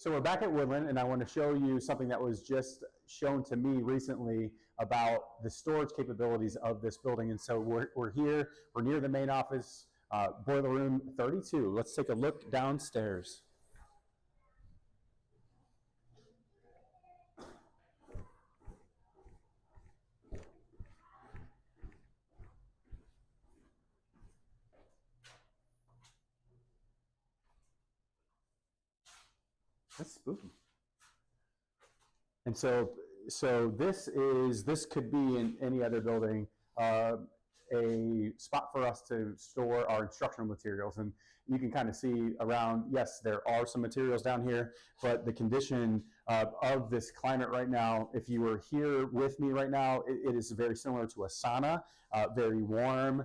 So we're back at Woodland, and I want to show you something that was just shown to me recently about the storage capabilities of this building. And so we're here, we're near the main office, boiler room 32. Let's take a look downstairs. That's spooky. And so this could be in any other building, a spot for us to store our instructional materials. And you can kind of see around, yes, there are some materials down here, but the condition of this climate right now, if you were here with me right now, it is very similar to a sauna, very warm.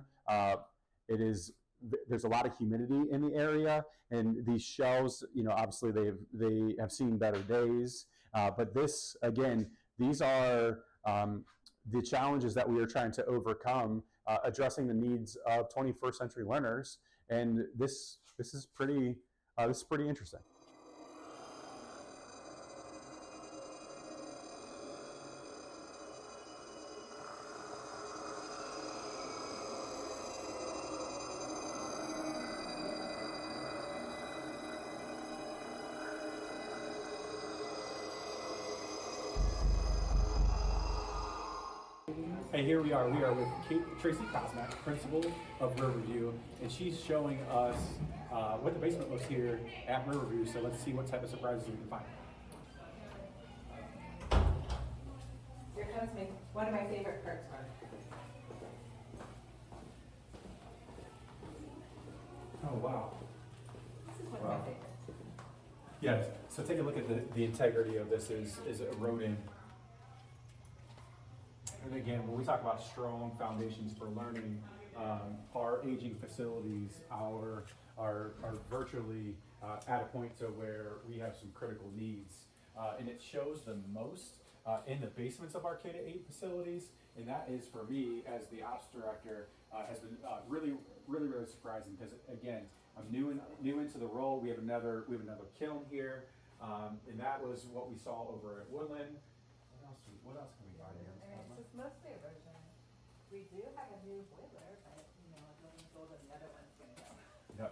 There's a lot of humidity in the area, and these shelves, obviously they have seen better days. But this, again, these are the challenges that we are trying to overcome, addressing the needs of 21st century learners, and this is pretty interesting. And here we are with Tracy Kosmak, principal of Riverview, and she's showing us what the basement looks here at Riverview, so let's see what type of surprises we can find. Here comes one of my favorite parts. Oh, wow. This is one of my favorites. Yes, so take a look at the integrity of this is eroding. And again, when we talk about strong foundations for learning, our aging facilities are virtually at a point to where we have some critical needs. And it shows the most in the basements of our K-8 facilities. And that is, for me, as the ops director, has been really surprising, because again, I'm new into the role. We have another kiln here, and that was what we saw over at Woodland. What else can we find here? It's mostly erosion. We do have a new boiler, but a building's older than the other one's going to go.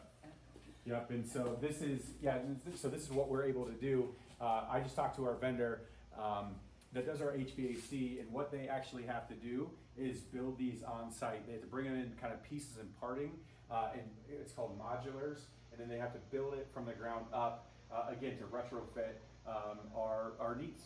Yep. And so this is what we're able to do. I just talked to our vendor that does our HVAC, and what they actually have to do is build these on site. They have to bring them in kind of pieces and parting, and it's called modulars, and then they have to build it from the ground up, again, to retrofit our needs